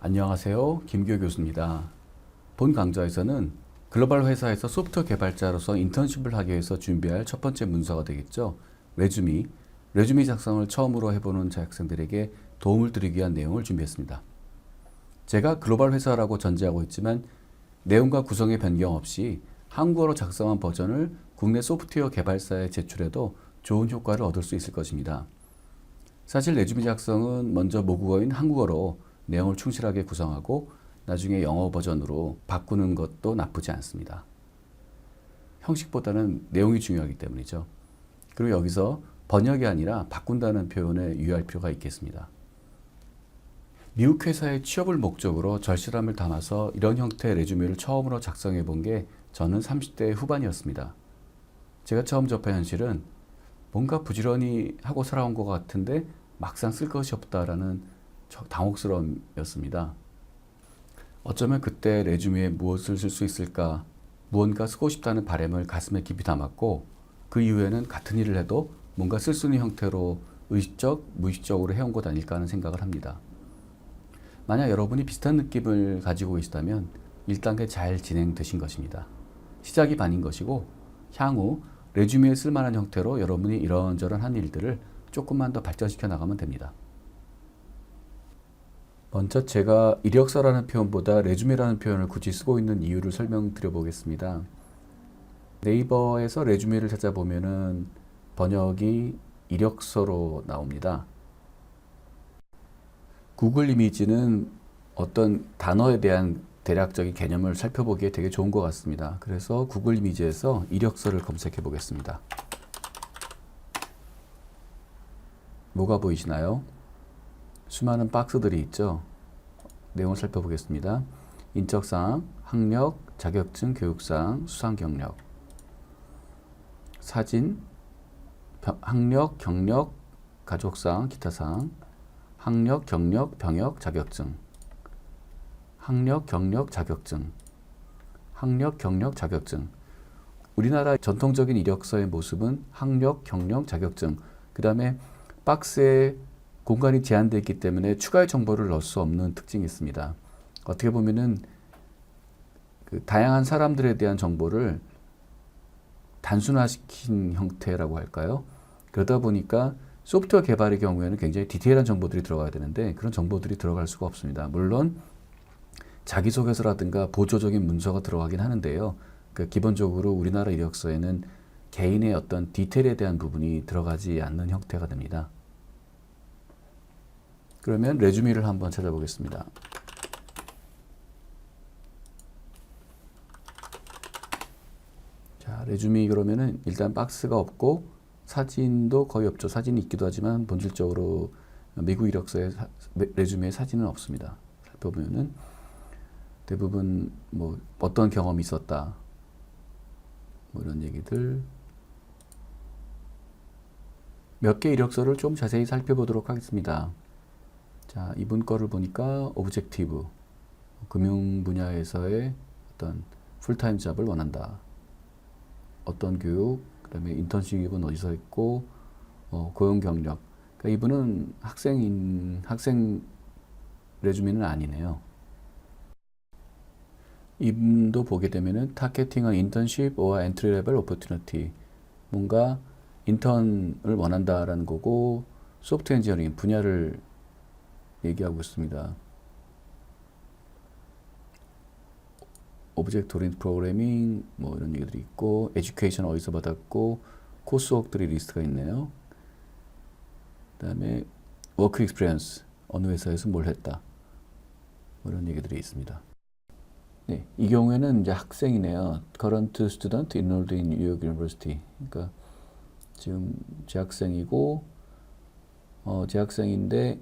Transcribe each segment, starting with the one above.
안녕하세요. 김교 교수입니다. 본 강좌에서는 글로벌 회사에서 소프트웨어 개발자로서 인턴십을 하기 위해서 준비할 첫 번째 문서가 되겠죠. 레주미. 레주미 작성을 처음으로 해보는 재학생들에게 도움을 드리기 위한 내용을 준비했습니다. 제가 글로벌 회사라고 전제하고 있지만 내용과 구성의 변경 없이 한국어로 작성한 버전을 국내 소프트웨어 개발사에 제출해도 좋은 효과를 얻을 수 있을 것입니다. 사실 레주미 작성은 먼저 모국어인 한국어로 내용을 충실하게 구성하고 나중에 영어 버전으로 바꾸는 것도 나쁘지 않습니다. 형식보다는 내용이 중요하기 때문이죠. 그리고 여기서 번역이 아니라 바꾼다는 표현에 유의할 필요가 있겠습니다. 미국 회사의 취업을 목적으로 절실함을 담아서 이런 형태의 레주메를 처음으로 작성해 본 게 저는 30대 후반이었습니다. 제가 처음 접한 현실은 뭔가 부지런히 하고 살아온 것 같은데 막상 쓸 것이 없다라는 당혹스러움이었습니다. 어쩌면 그때 레주메에 무엇을 쓸 수 있을까, 무언가 쓰고 싶다는 바람을 가슴에 깊이 담았고 그 이후에는 같은 일을 해도 뭔가 쓸 수 있는 형태로 의식적, 무의식적으로 해온 것 아닐까 하는 생각을 합니다. 만약 여러분이 비슷한 느낌을 가지고 계시다면 1단계 잘 진행되신 것입니다. 시작이 반인 것이고 향후 레주메에 쓸만한 형태로 여러분이 이런저런 한 일들을 조금만 더 발전시켜 나가면 됩니다. 먼저 제가 이력서라는 표현보다 레주메라는 표현을 굳이 쓰고 있는 이유를 설명드려 보겠습니다. 네이버에서 레주메를 찾아보면은 번역이 이력서로 나옵니다. 구글 이미지는 어떤 단어에 대한 대략적인 개념을 살펴보기에 되게 좋은 것 같습니다. 그래서 구글 이미지에서 이력서를 검색해 보겠습니다. 뭐가 보이시나요? 수많은 박스들이 있죠. 내용을 살펴보겠습니다. 인적사항, 학력, 자격증, 교육사항, 수상 경력, 사진, 학력, 경력, 가족사항, 기타사항, 학력, 경력, 병역, 자격증, 학력, 경력, 자격증, 학력, 경력, 자격증. 우리나라 전통적인 이력서의 모습은 학력, 경력, 자격증, 그 다음에 박스에 공간이 제한되어 있기 때문에 추가의 정보를 넣을 수 없는 특징이 있습니다. 어떻게 보면은 그 다양한 사람들에 대한 정보를 단순화시킨 형태라고 할까요? 그러다 보니까 소프트웨어 개발의 경우에는 굉장히 디테일한 정보들이 들어가야 되는데 그런 정보들이 들어갈 수가 없습니다. 물론 자기소개서라든가 보조적인 문서가 들어가긴 하는데요. 그 기본적으로 우리나라 이력서에는 개인의 어떤 디테일에 대한 부분이 들어가지 않는 형태가 됩니다. 그러면 레주메를 한번 찾아보겠습니다. 자, 레주메 그러면은 일단 박스가 없고 사진도 거의 없죠. 사진이 있기도 하지만 본질적으로 미국 이력서에 레주메에 사진은 없습니다. 살펴보면은 대부분 뭐 어떤 경험이 있었다, 뭐 이런 얘기들. 몇 개 이력서를 좀 자세히 살펴보도록 하겠습니다. 자, 이분 거를 보니까 오브젝티브, 금융 분야에서의 어떤 풀타임 잡을 원한다. 어떤 교육, 그 다음에 인턴십 이분 어디서 했고, 고용 경력. 그러니까 이분은 학생 레주메는 아니네요. 이분도 보게 되면은 타겟팅은 인턴십 or entry level opportunity. 뭔가 인턴을 원한다라는 거고, 소프트웨어 엔지니어링 분야를 얘기하고 있습니다. 오브젝트 오리엔티드 프로그래밍 뭐 이런 얘기들이 있고, 에듀케이션 어디서 받았고, 코스웍들이 리스트가 있네요. 그 다음에 워크 익스피리언스, 어느 회사에서 뭘 했다, 뭐 이런 얘기들이 있습니다. 네, 이 경우에는 이제 학생이네요. Current student enrolled in New York University. 그러니까 지금 재학생이고, 재학생인데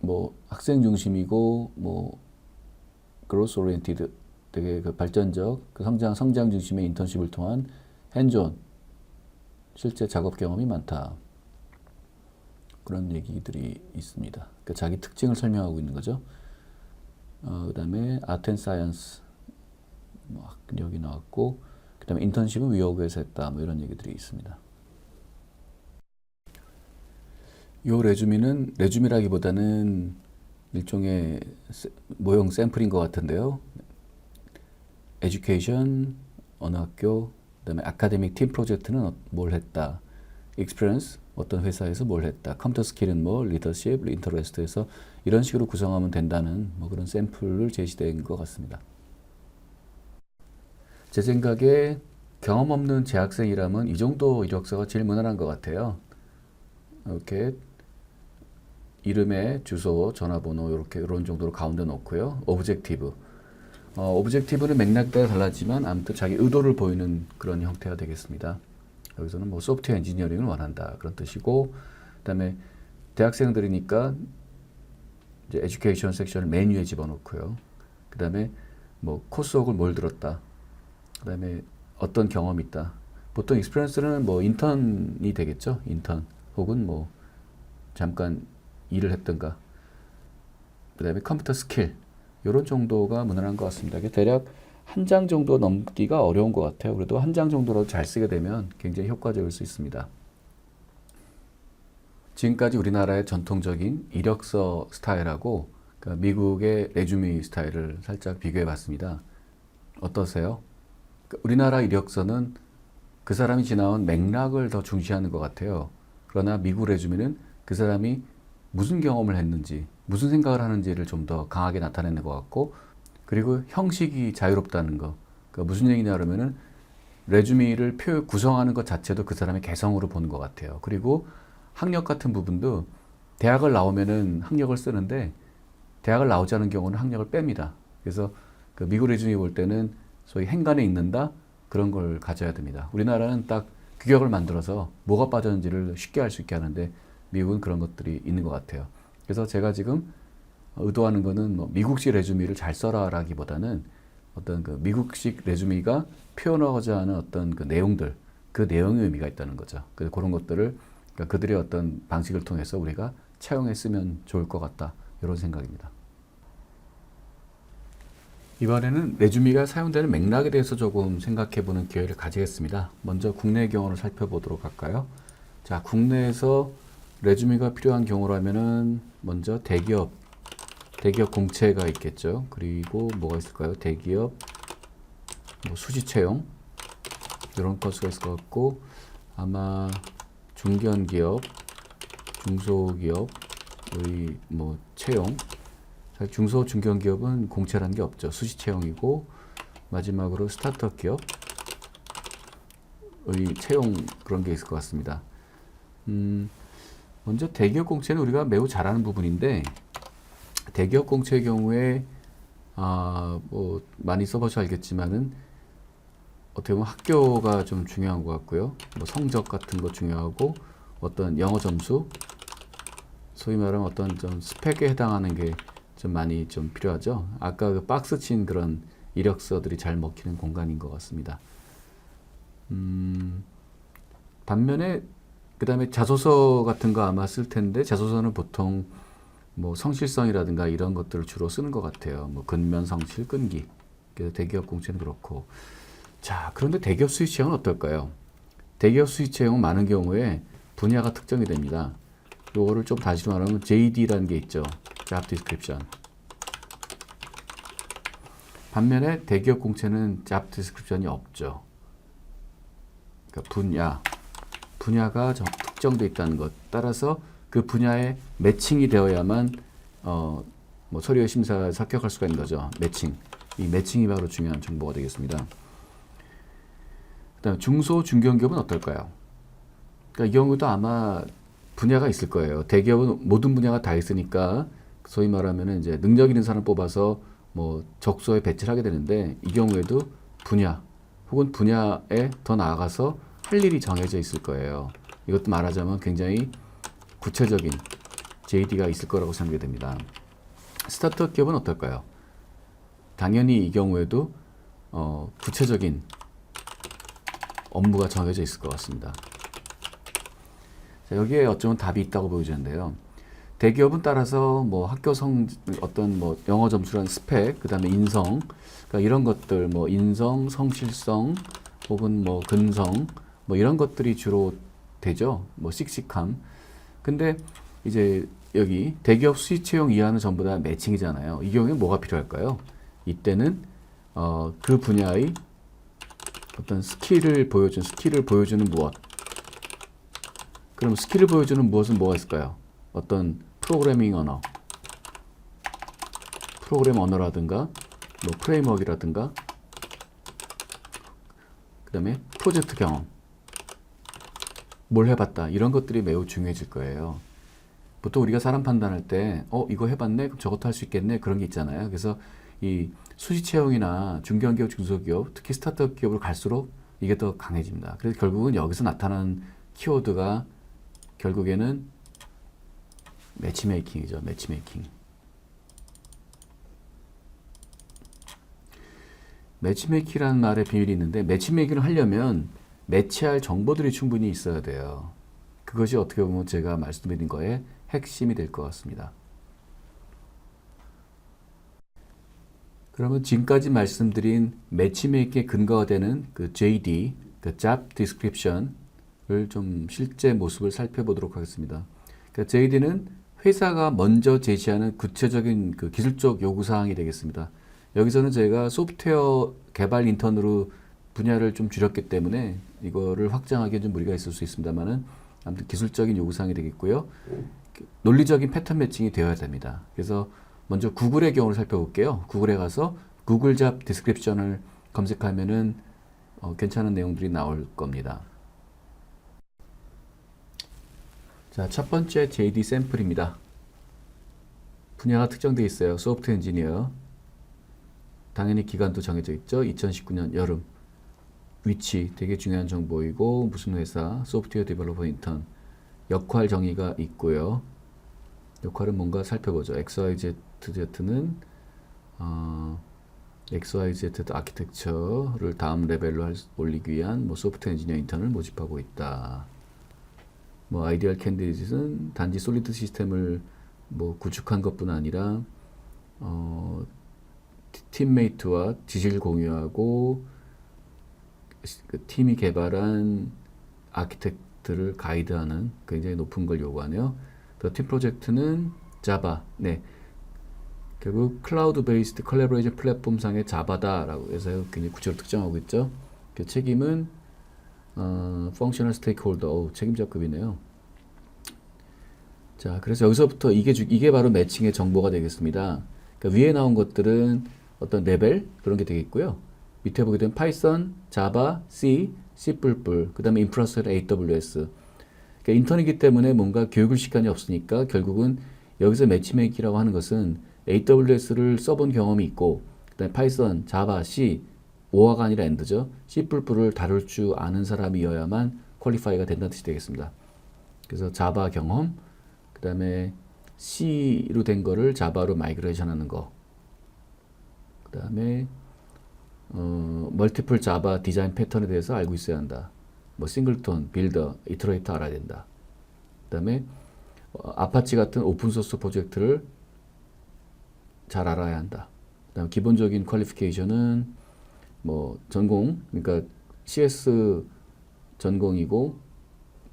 뭐 학생 중심이고 뭐 growth oriented, 되게 그 발전적, 그 성장 중심의 인턴십을 통한 핸즈온, 실제 작업 경험이 많다. 그런 얘기들이 있습니다. 그러니까 자기 특징을 설명하고 있는 거죠. 그 다음에 아트 앤 사이언스, 뭐 학력이 나왔고, 그 다음에 인턴십은 위워크에서 했다. 뭐 이런 얘기들이 있습니다. 요 레주미는 레주미라기보다는 일종의 모형 샘플인 것 같은데요. 에듀케이션, 어느 학교, 그다음에 아카데믹 팀 프로젝트는 뭘 했다. 익스피리언스, 어떤 회사에서 뭘 했다. 컴퓨터 스킬은 뭐, 리더십, 인터레스트에서 이런 식으로 구성하면 된다는 뭐 그런 샘플을 제시된 것 같습니다. 제 생각에 경험 없는 재학생이라면 이 정도 이력서가 제일 무난한 것 같아요. 이렇게 이름에 주소, 전화번호 이렇게 이런 정도로 가운데 놓고요. 오브젝티브. 오브젝티브는 맥락에 따라 달라지만 아무튼 자기 의도를 보이는 그런 형태가 되겠습니다. 여기서는 뭐 소프트웨어 엔지니어링을 원한다 그런 뜻이고, 그다음에 대학생들이니까 이제 에듀케이션 섹션을 메뉴에 집어넣고요. 그다음에 뭐 코스웍을 뭘 들었다. 그다음에 어떤 경험이 있다. 보통 익스피리언스는 뭐 인턴이 되겠죠. 인턴 혹은 뭐 잠깐 일을 했던가. 그다음에 컴퓨터 스킬 이런 정도가 무난한 것 같습니다. 대략 한 장 정도 넘기가 어려운 것 같아요. 그래도 한 장 정도라도 잘 쓰게 되면 굉장히 효과적일 수 있습니다. 지금까지 우리나라의 전통적인 이력서 스타일하고 그러니까 미국의 레주메 스타일을 살짝 비교해 봤습니다. 어떠세요? 우리나라 이력서는 그 사람이 지나온 맥락을 더 중시하는 것 같아요. 그러나 미국 레주메는 그 사람이 무슨 경험을 했는지, 무슨 생각을 하는지를 좀 더 강하게 나타내는 것 같고, 그리고 형식이 자유롭다는 거. 그러니까 무슨 얘기냐 그러면은 레주메를 구성하는 것 자체도 그 사람의 개성으로 보는 것 같아요. 그리고 학력 같은 부분도 대학을 나오면은 학력을 쓰는데 대학을 나오지 않은 경우는 학력을 뺍니다. 그래서 그 미국 레주메 볼 때는 소위 행간에 있는다 그런 걸 가져야 됩니다. 우리나라는 딱 규격을 만들어서 뭐가 빠졌는지를 쉽게 알 수 있게 하는데 미국은 그런 것들이 있는 것 같아요. 그래서 제가 지금 의도하는 거는 뭐 미국식 레주메를 잘 써라라기보다는 어떤 그 미국식 레주메가 표현하고자 하는 어떤 그 내용들, 그 내용의 의미가 있다는 거죠. 그래서 그런 것들을 그러니까 그들의 어떤 방식을 통해서 우리가 차용했으면 좋을 것 같다. 이런 생각입니다. 이번에는 레주메가 사용되는 맥락에 대해서 조금 생각해보는 기회를 가지겠습니다. 먼저 국내 경우를 살펴보도록 할까요? 자, 국내에서 레주메가 필요한 경우라면은 먼저 대기업 공채가 있겠죠. 그리고 뭐가 있을까요? 대기업, 뭐 수시 채용 이런 코스가 있을 것 같고, 아마 중견기업, 중소기업의 뭐 채용. 중소 중견기업은 공채라는 게 없죠. 수시 채용이고, 마지막으로 스타트업 기업의 채용 그런 게 있을 것 같습니다. 먼저 대기업 공채는 우리가 매우 잘 아는 부분인데, 대기업 공채의 경우에 뭐 많이 써보셔 알겠지만은 어떻게 보면 학교가 좀 중요한 것 같고요. 뭐 성적 같은 거 중요하고, 어떤 영어 점수, 소위 말하면 어떤 좀 스펙에 해당하는 게 좀 많이 좀 필요하죠. 아까 그 박스 친 그런 이력서들이 잘 먹히는 공간인 것 같습니다. 반면에 그 다음에 자소서 같은 거 아마 쓸 텐데, 자소서는 보통 뭐 성실성이라든가 이런 것들을 주로 쓰는 것 같아요. 뭐 근면, 성실, 끈기. 그래서 대기업 공채는 그렇고. 자, 그런데 대기업 수시 채용은 어떨까요? 대기업 수시 채용은 많은 경우에 분야가 특정이 됩니다. 요거를 좀 다시 말하면 JD라는 게 있죠. Job Description. 반면에 대기업 공채는 Job Description이 없죠. 그러니까 분야가 특정되어 있다는 것. 따라서 그 분야에 매칭이 되어야만 뭐 서류의 심사에 합격할 수가 있는 거죠. 매칭. 이 매칭이 바로 중요한 정보가 되겠습니다. 그다음 중소 중견기업은 어떨까요? 그러니까 이 경우도 아마 분야가 있을 거예요. 대기업은 모든 분야가 다 있으니까 소위 말하면 이제 능력 있는 사람 뽑아서 뭐 적소에 배치를 하게 되는데, 이 경우에도 분야 혹은 분야에 더 나아가서 할 일이 정해져 있을 거예요. 이것도 말하자면 굉장히 구체적인 JD가 있을 거라고 생각이 됩니다. 스타트업 기업은 어떨까요? 당연히 이 경우에도 구체적인 업무가 정해져 있을 것 같습니다. 자, 여기에 어쩌면 답이 있다고 보여지는데요. 대기업은 따라서 뭐 학교 어떤 뭐 영어 점수란 스펙, 그 다음에 인성, 그러니까 이런 것들, 뭐 인성, 성실성, 혹은 뭐 근성, 뭐 이런 것들이 주로 되죠. 뭐 씩씩함. 근데 이제 여기 대기업 수시 채용 이하는 전부 다 매칭이잖아요. 이 경우에 뭐가 필요할까요? 이때는 그 분야의 어떤 스킬을 보여주는 무엇. 그럼 스킬을 보여주는 무엇은 뭐가 있을까요? 어떤 프로그래밍 언어라든가 뭐 프레임워크라든가 그 다음에 프로젝트 경험, 뭘 해봤다, 이런 것들이 매우 중요해질 거예요. 보통 우리가 사람 판단할 때 이거 해봤네? 그럼 저것도 할 수 있겠네? 그런 게 있잖아요. 그래서 이 수시 채용이나 중견기업, 중소기업, 특히 스타트업 기업으로 갈수록 이게 더 강해집니다. 그래서 결국은 여기서 나타나는 키워드가 결국에는 매치메이킹이죠. 매치메이킹. 매치메이킹이라는 말에 비밀이 있는데, 매치메이킹을 하려면 매치할 정보들이 충분히 있어야 돼요. 그것이 어떻게 보면 제가 말씀드린 거에 핵심이 될 것 같습니다. 그러면 지금까지 말씀드린 매치메이킹의 근거가 되는 그 JD, 그 Job Description을 좀 실제 모습을 살펴보도록 하겠습니다. 그러니까 JD는 회사가 먼저 제시하는 구체적인 그 기술적 요구사항이 되겠습니다. 여기서는 제가 소프트웨어 개발 인턴으로 분야를 좀 줄였기 때문에 이거를 확장하기엔 좀 무리가 있을 수 있습니다만은 아무튼 기술적인 요구사항이 되겠고요. 논리적인 패턴 매칭이 되어야 됩니다. 그래서 먼저 구글의 경우를 살펴볼게요. 구글에 가서 구글 잡 디스크립션을 검색하면은 괜찮은 내용들이 나올 겁니다. 자, 첫 번째 JD 샘플입니다. 분야가 특정되어 있어요. 소프트웨어 엔지니어. 당연히 기간도 정해져 있죠. 2019년 여름. 위치 되게 중요한 정보이고, 무슨 회사, 소프트웨어 디벨로퍼 인턴. 역할 정의가 있고요. 역할은 뭔가 살펴보죠. XYZ는 XYZ 아키텍처를 다음 레벨로 올리기 위한 뭐 소프트웨어 엔지니어 인턴을 모집하고 있다. 뭐 아이디얼 캔디데이트는 단지 솔리드 시스템을 뭐 구축한 것뿐 아니라 팀메이트와 지시를 공유하고 그 팀이 개발한 아키텍트를 가이드하는 굉장히 높은 걸 요구하네요. 팀 프로젝트는 자바. 네. 결국 클라우드 베이스드 컬래버레이션 플랫폼상의 자바다라고 해서 굉장히 구체로 특정하고 있죠. 그 책임은 펑셔널 스테이크홀더. 책임자급이네요. 자, 그래서 여기서부터 이게 바로 매칭의 정보가 되겠습니다. 그러니까 위에 나온 것들은 어떤 레벨 그런 게 되겠고요. 밑에 보게 되면 파이썬, 자바, C, C++, 그 다음에 인프라스트럭처 AWS. 그러니까 인턴이기 때문에 뭔가 교육을 시간이 없으니까 결국은 여기서 매치메이킹이라고 하는 것은 AWS를 써본 경험이 있고, 그 다음에 파이썬, 자바, C, 오화가 아니라 엔드죠. C++를 다룰 줄 아는 사람이어야만 퀄리파이가 된다는 뜻이 되겠습니다. 그래서 자바 경험, 그 다음에 C로 된 거를 자바로 마이그레이션 하는 거, 그 다음에 멀티플 자바 디자인 패턴에 대해서 알고 있어야 한다. 뭐 싱글톤, 빌더, 이터레이터 알아야 된다. 그 다음에 아파치 같은 오픈소스 프로젝트를 잘 알아야 한다. 그 다음 기본적인 퀄리피케이션은 뭐 전공, 그러니까 CS 전공이고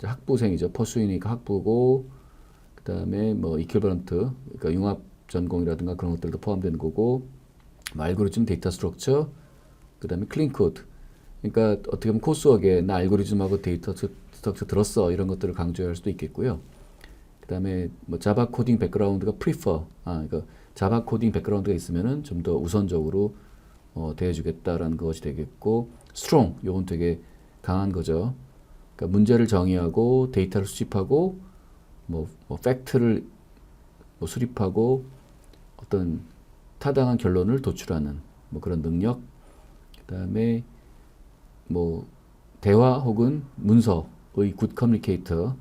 학부생이죠. 퍼스유니까 학부고, 그 다음에 뭐 이퀴버런트, 그러니까 융합 전공이라든가 그런 것들도 포함되는 거고, 뭐 알고리즘, 데이터 스트럭처, 그 다음에 클린 코드. 그러니까 어떻게 보면 코스웍에 나 알고리즘하고 데이터 스트럭처 들었어, 이런 것들을 강조할 수도 있겠고요. 그 다음에 뭐 자바 코딩 백그라운드가 그러니까 자바 코딩 백그라운드가 있으면은 좀 더 우선적으로 대해주겠다라는 것이 되겠고, 스트롱, 요건 되게 강한 거죠. 그러니까 문제를 정의하고 데이터를 수집하고 뭐 팩트를 뭐 수립하고 어떤 타당한 결론을 도출하는 뭐 그런 능력. 그 다음에 뭐 대화 혹은 문서의 굿 커뮤니케이터.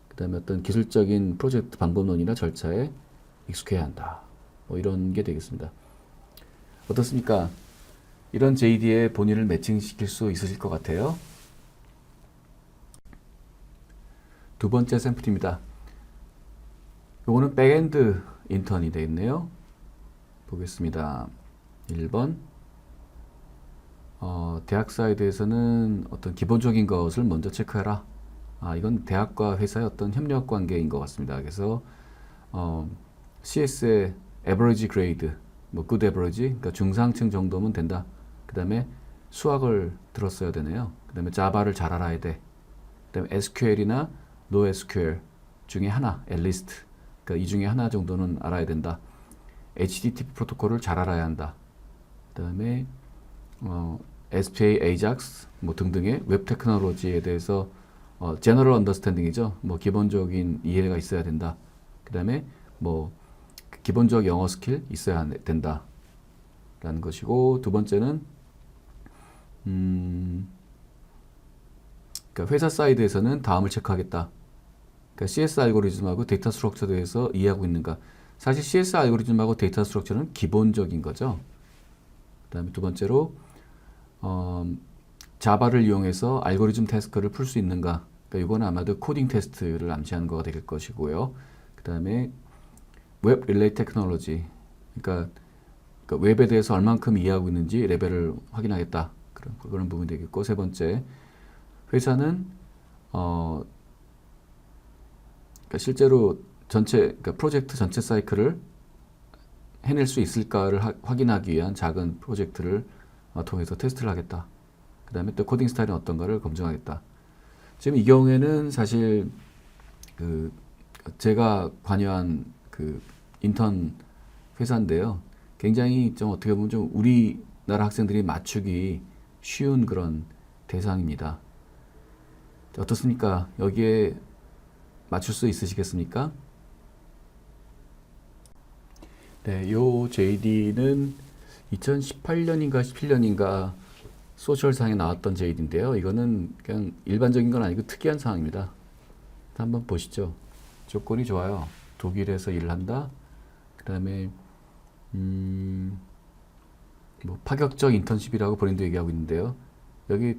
그 다음에 어떤 기술적인 프로젝트 방법론이나 절차에 익숙해야 한다. 뭐 이런 게 되겠습니다. 어떻습니까? 이런 JD에 본인을 매칭시킬 수 있으실 것 같아요. 두 번째 샘플입니다. 요거는 백엔드 인턴이 되겠네요. 보겠습니다. 1번. 대학 사이드에서는 어떤 기본적인 것을 먼저 체크해라. 이건 대학과 회사의 어떤 협력 관계인 것 같습니다. 그래서 CS의 average grade, 뭐 good average, 그러니까 중상층 정도면 된다. 그 다음에 수학을 들었어야 되네요. 그 다음에 자바를 잘 알아야 돼. 그 다음에 SQL이나 NoSQL 중에 하나, at least. 그러니까 이 중에 하나 정도는 알아야 된다. HTTP 프로토콜을 잘 알아야 한다. 그 다음에 SPA, AJAX 뭐 등등의 웹 테크놀로지에 대해서 general understanding이죠. 뭐 기본적인 이해가 있어야 된다. 그 다음에 뭐 기본적 영어 스킬 있어야 된다. 라는 것이고, 두 번째는 그러니까 회사 사이드에서는 다음을 체크하겠다. 그러니까 CS 알고리즘하고 데이터 스트럭처에 대해서 이해하고 있는가. 사실 CS 알고리즘하고 데이터 스트럭처는 기본적인 거죠. 그 다음에 두 번째로 자바를 이용해서 알고리즘 태스크를 풀 수 있는가. 그러니까 이거는 아마도 코딩 테스트를 암시하는 거가 될 것이고요. 그 다음에 웹 릴레이 테크놀로지, 그러니까 웹에 대해서 얼만큼 이해하고 있는지 레벨을 확인하겠다. 그런 부분이 되겠고, 세 번째, 회사는 그러니까 실제로 그러니까 프로젝트 전체 사이클을 해낼 수 있을까를 확인하기 위한 작은 프로젝트를 통해서 테스트를 하겠다. 그 다음에 또 코딩 스타일은 어떤가를 검증하겠다. 지금 이 경우에는 사실 제가 관여한 인턴 회사인데요. 굉장히 좀 어떻게 보면 좀 우리나라 학생들이 맞추기 쉬운 그런 대상입니다. 어떻습니까? 여기에 맞출 수 있으시겠습니까? 네, 요 JD는 2018년인가 17년인가 소셜상에 나왔던 JD인데요. 이거는 그냥 일반적인 건 아니고 특이한 상황입니다. 한번 보시죠. 조건이 좋아요. 독일에서 일을 한다. 그 다음에 뭐 파격적 인턴십이라고 본인도 얘기하고 있는데요. 여기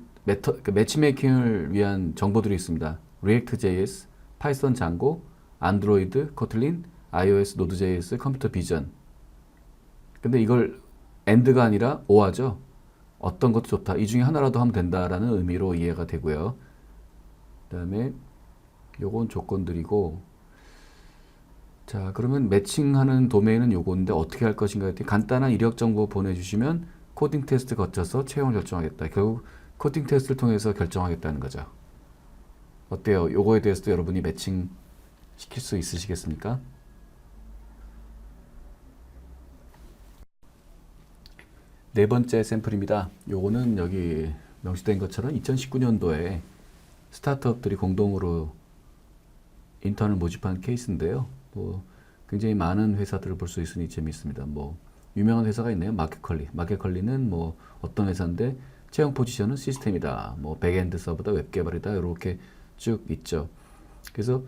매치메이킹을 위한 정보들이 있습니다. React.js, 파이썬 장고, 안드로이드, 코틀린, iOS, 노드.js, 컴퓨터 비전. 근데 이걸 and가 아니라 or죠. 어떤 것도 좋다. 이 중에 하나라도 하면 된다라는 의미로 이해가 되고요. 그 다음에 요건 조건들이고, 자, 그러면 매칭하는 도메인은 요건데 어떻게 할 것인가 했더니 간단한 이력 정보 보내주시면 코딩 테스트 거쳐서 채용을 결정하겠다. 결국 코딩 테스트를 통해서 결정하겠다는 거죠. 어때요? 요거에 대해서도 여러분이 매칭 시킬 수 있으시겠습니까? 네 번째 샘플입니다. 요거는 여기 명시된 것처럼 2019년도에 스타트업들이 공동으로 인턴을 모집한 케이스인데요. 뭐 굉장히 많은 회사들을 볼 수 있으니 재미있습니다. 뭐 유명한 회사가 있네요. 마켓컬리. 마켓컬리는 뭐 어떤 회사인데 채용 포지션은 시스템이다. 뭐 백엔드 서버다, 웹 개발이다. 이렇게 쭉 있죠. 그래서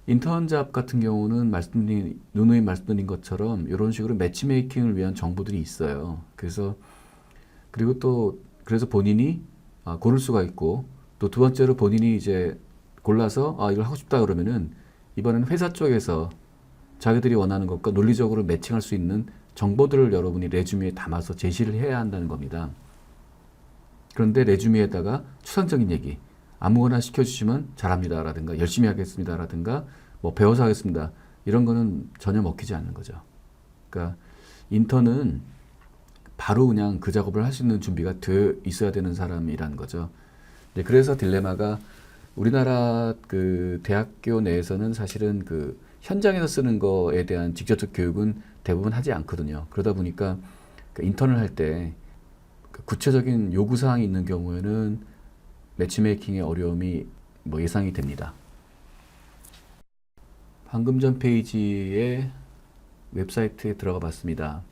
인턴 잡 같은 경우는 누누이 말씀드린 것처럼 이런 식으로 매치메이킹을 위한 정보들이 있어요. 그리고 또 그래서 본인이 고를 수가 있고, 또 두 번째로 본인이 이제 골라서 이걸 하고 싶다 그러면은 이번에는 회사 쪽에서 자기들이 원하는 것과 논리적으로 매칭할 수 있는 정보들을 여러분이 레주메에 담아서 제시를 해야 한다는 겁니다. 그런데 레주메에다가 추상적인 얘기, 아무거나 시켜주시면 잘합니다 라든가 열심히 하겠습니다 라든가 뭐 배워서 하겠습니다, 이런 거는 전혀 먹히지 않는 거죠. 그러니까 인턴은 바로 그냥 그 작업을 할 수 있는 준비가 되어 있어야 되는 사람이라는 거죠. 네, 그래서 딜레마가 우리나라 대학교 내에서는 사실은 현장에서 쓰는 거에 대한 직접적 교육은 대부분 하지 않거든요. 그러다 보니까 인턴을 할 때 구체적인 요구사항이 있는 경우에는 매치메이킹의 어려움이 뭐 예상이 됩니다. 방금 전 페이지의 웹사이트에 들어가 봤습니다.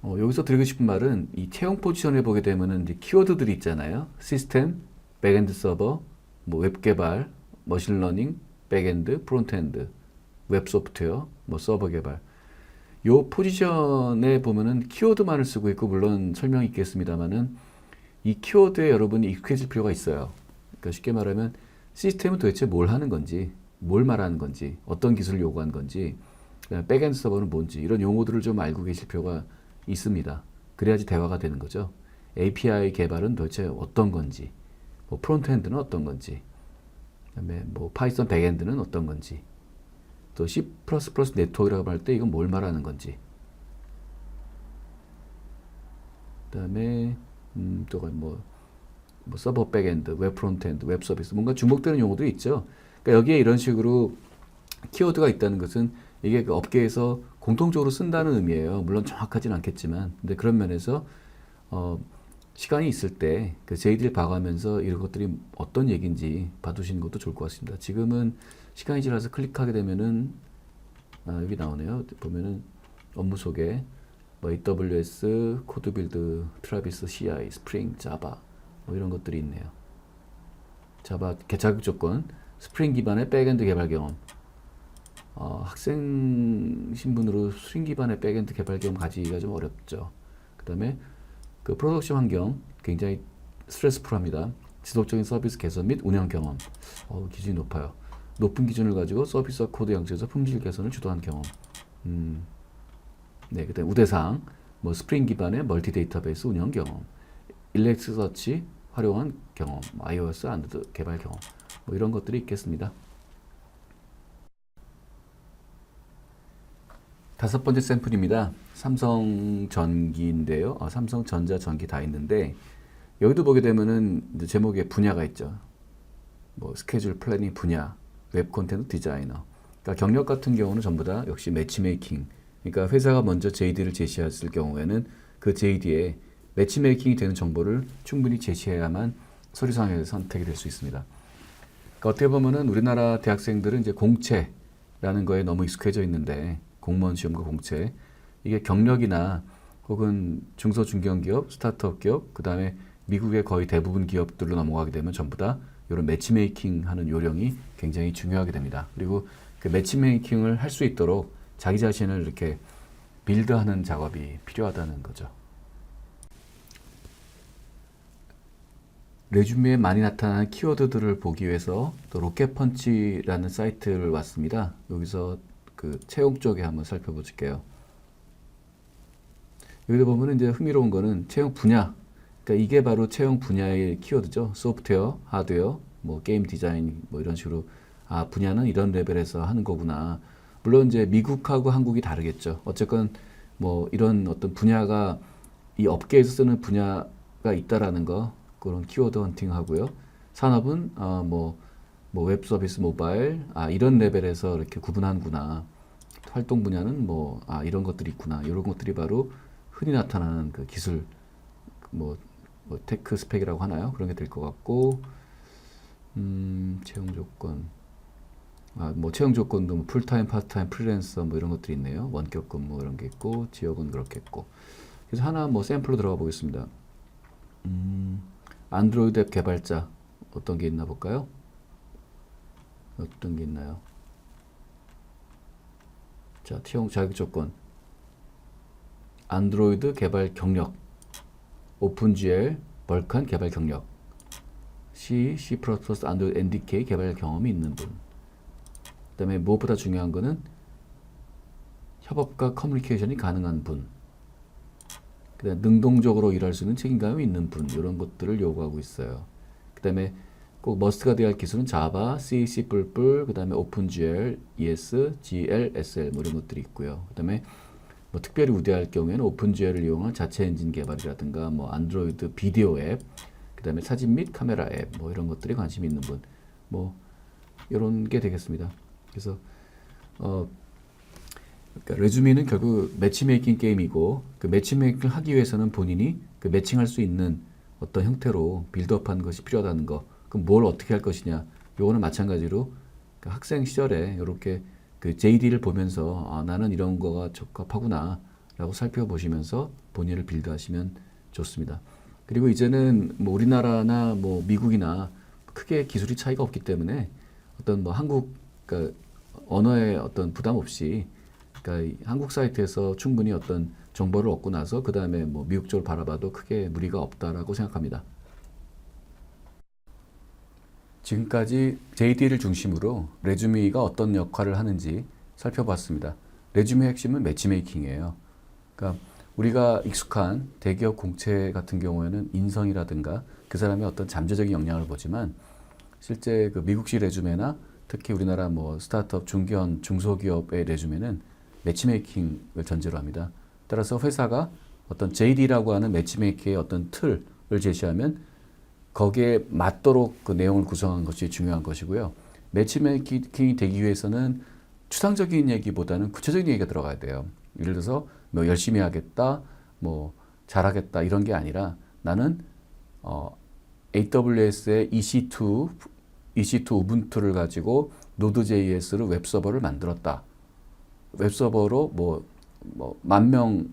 여기서 드리고 싶은 말은 이 채용 포지션을 보게 되면은 이제 키워드들이 있잖아요. 시스템, 백엔드 서버, 뭐 웹 개발, 머신러닝, 백엔드, 프론트엔드, 웹 소프트웨어, 뭐 서버 개발. 요 포지션에 보면은 키워드만을 쓰고 있고, 물론 설명이 있겠습니다만은 이 키워드에 여러분이 익숙해질 필요가 있어요. 그러니까 쉽게 말하면 시스템은 도대체 뭘 하는 건지, 뭘 말하는 건지, 어떤 기술을 요구한 건지, 백엔드 서버는 뭔지, 이런 용어들을 좀 알고 계실 필요가 있습니다. 그래야지 대화가 되는 거죠. API 개발은 도대체 어떤 건지, 뭐 프론트엔드는 어떤 건지, 그다음에 뭐 파이썬 백엔드는 어떤 건지, 또 C++ 네트워크라고 할 때 이건 뭘 말하는 건지. 그다음에 또 뭐 서버 백엔드, 웹 프론트엔드, 웹 서비스 뭔가 주목되는 용어도 있죠. 그러니까 여기에 이런 식으로 키워드가 있다는 것은 이게 그 업계에서 공통적으로 쓴다는 의미예요. 물론 정확하진 않겠지만, 근데 그런 면에서 시간이 있을 때 그 JD를 봐가면서 이런 것들이 어떤 얘기인지 봐두시는 것도 좋을 것 같습니다. 지금은 시간이 지나서 클릭하게 되면은 여기 나오네요. 보면은 업무 소개, 뭐 AWS, 코드빌드, 트라비스, CI, 스프링, 자바 뭐 이런 것들이 있네요. 자바 자격 조건, 스프링 기반의 백엔드 개발 경험. 학생 신분으로 스프링 기반의 백엔드 개발 경험 가지기가 좀 어렵죠. 그 다음에 그 프로덕션 환경 굉장히 스트레스풀합니다. 지속적인 서비스 개선 및 운영 경험. 기준이 높아요. 높은 기준을 가지고 서비스와 코드 양식에서 품질 개선을 주도한 경험. 네, 그다음 우대사항, 뭐 스프링 기반의 멀티 데이터베이스 운영 경험, 일렉스서치 활용한 경험, iOS 안드로이드 개발 경험, 뭐 이런 것들이 있겠습니다. 다섯 번째 샘플입니다. 삼성전기인데요. 삼성전자 전기 다 있는데 여기도 보게 되면은 이제 제목에 분야가 있죠. 뭐 스케줄 플래닝 분야, 웹 콘텐츠 디자이너. 그러니까 경력 같은 경우는 전부 다 역시 매치메이킹. 그러니까 회사가 먼저 JD를 제시했을 경우에는 그 JD에 매치메이킹이 되는 정보를 충분히 제시해야만 서류상에서 선택이 될 수 있습니다. 그러니까 어떻게 보면은 우리나라 대학생들은 이제 공채라는 거에 너무 익숙해져 있는데 공무원 시험과 공채 이게 경력이나 혹은 중소 중견기업, 스타트업 기업, 그 다음에 미국의 거의 대부분 기업들로 넘어가게 되면 전부 다 이런 매치메이킹 하는 요령이 굉장히 중요하게 됩니다. 그리고 그 매치메이킹을 할 수 있도록 자기 자신을 이렇게 빌드하는 작업이 필요하다는 거죠. 레주메에 많이 나타나는 키워드들을 보기 위해서 또 로켓펀치라는 사이트를 왔습니다. 여기서 그 채용 쪽에 한번 살펴볼게요. 여기도 보면 이제 흥미로운 거는 채용 분야. 그러니까 이게 바로 채용 분야의 키워드죠. 소프트웨어, 하드웨어, 뭐 게임 디자인 뭐 이런 식으로 분야는 이런 레벨에서 하는 거구나. 물론 이제 미국하고 한국이 다르겠죠. 어쨌건 뭐 이런 어떤 분야가 이 업계에서 쓰는 분야가 있다라는 거 그런 키워드 헌팅 하고요. 산업은 뭐 웹 서비스 모바일 이런 레벨에서 이렇게 구분하는구나. 활동 분야는 뭐 이런 것들이 있구나. 이런 것들이 바로 흔히 나타나는 그 기술 뭐 테크 스펙이라고 하나요? 그런 게 될 것 같고 채용 조건 뭐 채용 조건도 뭐 풀타임, 파트타임, 프리랜서 뭐 이런 것들이 있네요. 원격 근무 이런 게 있고 지역은 그렇겠고. 그래서 하나 뭐 샘플로 들어가 보겠습니다. 안드로이드 앱 개발자 어떤 게 있나 볼까요? 어떤 게 있나요? 자, 채용 자격 조건 안드로이드 개발 경력 오픈GL 벌칸 개발 경력 C, C++ 안드로이드 NDK 개발 경험이 있는 분. 그 다음에 무엇보다 중요한 거는 협업과 커뮤니케이션이 가능한 분. 그 다음에 능동적으로 일할 수 있는 책임감이 있는 분. 이런 것들을 요구하고 있어요. 그 다음에 꼭 머스트가 되어야 할 기술은 자바, C, C++, 그 다음에 오픈GL, ES, GL, SL 뭐 이런 것들이 있고요. 그 다음에 뭐 특별히 우대할 경우에는 오픈GL을 이용한 자체 엔진 개발이라든가 뭐 안드로이드 비디오 앱, 그 다음에 사진 및 카메라 앱 뭐 이런 것들에 관심이 있는 분, 뭐 이런 게 되겠습니다. 그래서 그러니까 레주미는 결국 매치메이킹 게임이고 그 매치메이킹을 하기 위해서는 본인이 그 매칭할 수 있는 어떤 형태로 빌드업하는 것이 필요하다는 거. 그럼 뭘 어떻게 할 것이냐? 요거는 마찬가지로 그 학생 시절에 이렇게 그 JD를 보면서 나는 이런 거가 적합하구나라고 살펴보시면서 본인을 빌드하시면 좋습니다. 그리고 이제는 뭐 우리나라나 뭐 미국이나 크게 기술이 차이가 없기 때문에 어떤 뭐 한국 그러니까 언어에 어떤 부담 없이 그러니까 한국 사이트에서 충분히 어떤 정보를 얻고 나서 그 다음에 뭐 미국 쪽을 바라봐도 크게 무리가 없다라고 생각합니다. 지금까지 JD를 중심으로 레주미가 어떤 역할을 하는지 살펴봤습니다. 레주미의 핵심은 매치메이킹이에요. 그러니까 우리가 익숙한 대기업 공채 같은 경우에는 인성이라든가 그 사람의 어떤 잠재적인 역량을 보지만 실제 그 미국식 레주메나 특히 우리나라 뭐 스타트업, 중견, 중소기업의 레주메는 매치메이킹을 전제로 합니다. 따라서 회사가 어떤 JD라고 하는 매치메이킹의 어떤 틀을 제시하면 거기에 맞도록 그 내용을 구성한 것이 중요한 것이고요. 매치메이킹이 되기 위해서는 추상적인 얘기보다는 구체적인 얘기가 들어가야 돼요. 예를 들어서 뭐 열심히 하겠다, 뭐 잘하겠다 이런 게 아니라 나는 AWS의 EC2 우분투를 가지고 Node.js로 웹서버를 만들었다. 웹서버로 뭐 10,000명에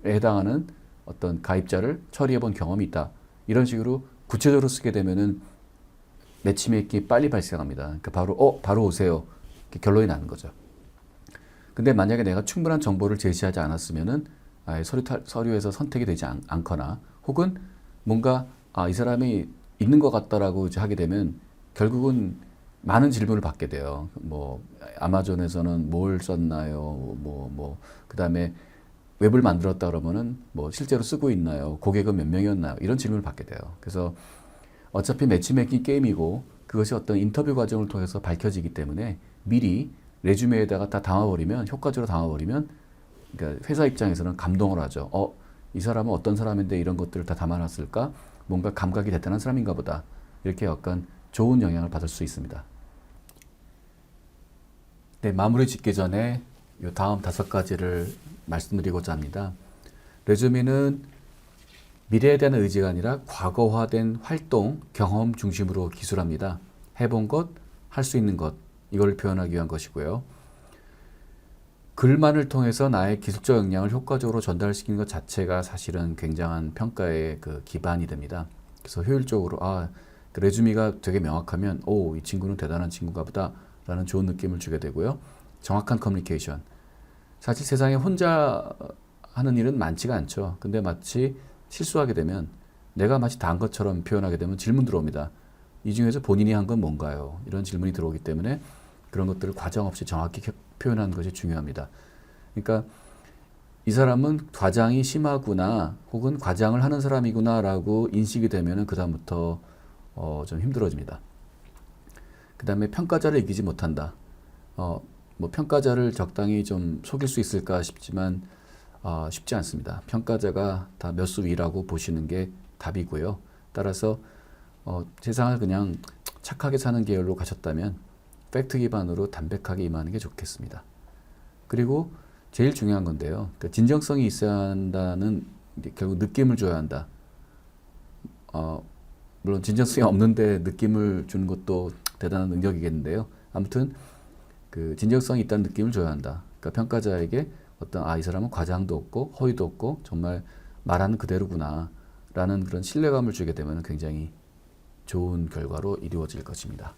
해당하는 어떤 가입자를 처리해 본 경험이 있다. 이런 식으로 구체적으로 쓰게 되면은 매치메이킹이 빨리 발생합니다. 그러니까 바로 오세요. 이렇게 결론이 나는 거죠. 근데 만약에 내가 충분한 정보를 제시하지 않았으면은 서류에서 선택이 되지 않거나 혹은 뭔가 이 사람이 있는 것 같다라고 이제 하게 되면 결국은 많은 질문을 받게 돼요. 뭐 아마존에서는 뭘 썼나요? 그다음에 웹을 만들었다 그러면은 뭐 실제로 쓰고 있나요? 고객은 몇 명이었나요? 이런 질문을 받게 돼요. 그래서 어차피 매치메이킹 게임이고 그것이 어떤 인터뷰 과정을 통해서 밝혀지기 때문에 미리 레주메에다가 다 담아버리면 효과적으로 담아버리면 그러니까 회사 입장에서는 감동을 하죠. 이 사람은 어떤 사람인데 이런 것들을 다 담아놨을까? 뭔가 감각이 대단한 사람인가 보다. 이렇게 약간 좋은 영향을 받을 수 있습니다. 네, 마무리 짓기 전에 이 다음 5가지를 말씀드리고자 합니다. 레주메는 미래에 대한 의지가 아니라 과거화된 활동, 경험 중심으로 기술합니다. 해본 것, 할 수 있는 것, 이걸 표현하기 위한 것이고요. 글만을 통해서 나의 기술적 역량을 효과적으로 전달시키는 것 자체가 사실은 굉장한 평가의 그 기반이 됩니다. 그래서 효율적으로 그 레주메가 되게 명확하면 이 친구는 대단한 친구가 보다 라는 좋은 느낌을 주게 되고요. 정확한 커뮤니케이션. 사실 세상에 혼자 하는 일은 많지가 않죠. 근데 마치 실수하게 되면 내가 마치 다 한 것처럼 표현하게 되면 질문 들어옵니다. 이 중에서 본인이 한 건 뭔가요? 이런 질문이 들어오기 때문에 그런 것들을 과정 없이 정확히 표현하는 것이 중요합니다. 그러니까 이 사람은 과장이 심하구나 혹은 과장을 하는 사람이구나 라고 인식이 되면 그 다음부터 좀 힘들어집니다. 그 다음에 평가자를 이기지 못한다. 뭐 평가자를 적당히 좀 속일 수 있을까 싶지만 쉽지 않습니다. 평가자가 다 몇 수 위라고 보시는 게 답이고요. 따라서 세상을 그냥 착하게 사는 계열로 가셨다면 팩트 기반으로 담백하게 임하는 게 좋겠습니다. 그리고 제일 중요한 건데요. 그러니까 진정성이 있어야 한다는 결국 느낌을 줘야 한다. 물론 진정성이 없는데 느낌을 주는 것도 대단한 능력이겠는데요. 아무튼 그 진정성이 있다는 느낌을 줘야 한다. 그러니까 평가자에게 이 사람은 과장도 없고 허위도 없고 정말 말하는 그대로구나 라는 그런 신뢰감을 주게 되면 굉장히 좋은 결과로 이루어질 것입니다.